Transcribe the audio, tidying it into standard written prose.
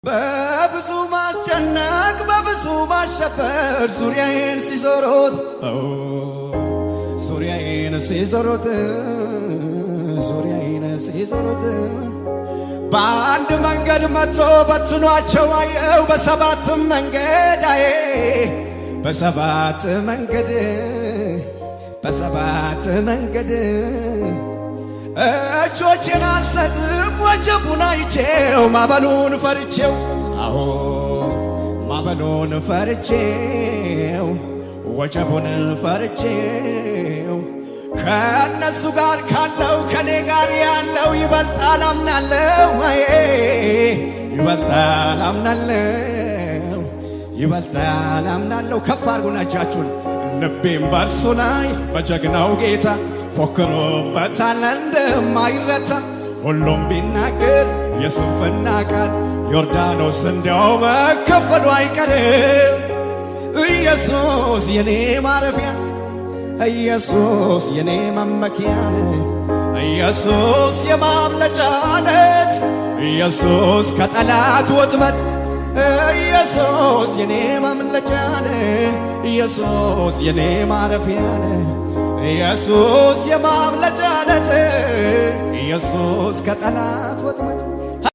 በብዙ ማስጨነቅ በብዙ ማሸበር ዙሪያዬን ሲዞሩት በአንድ መንገድ መጥቶ በትኗቸው አየው በሰባትም መንገዳዬ በሰባት መንገድ እጆቼን አልሰጥም ወጀቡን አይቼው ማዕበሉን ፈርቼው ማዕበሉን ፈርቼው ወጀቡን ፈርቼው ከነሱ ጋር ካለው ከኔ ጋር ያለው ይበልጣል አምናለሁ ይበልጣል አምናለሁ ከፍ አድርጉና እጃችሁን ልቤም በእርሱ ላይ በጀግናው ጌታ ፎክሮበታል እንደማይረታ ሁሉም ቢናገር የስንፍና ቃል ዮርዳኖስ እንዲያው መከፈሉ አይቀርም። ኢየሱስ የኔ ማረፊያ ኢየሱስ የኔ መመኪያ ኢየሱስ የማምለጫ ዓለት ኢየሱስ ከጠላት ወጥመድ ኢየሱስ የኔ ማምለጫ ኢየሱስ የኔ ማረፊያ ኢየሱስ የማምለጫ ዓለት ኢየሱስ ከጠላት ወጥመድ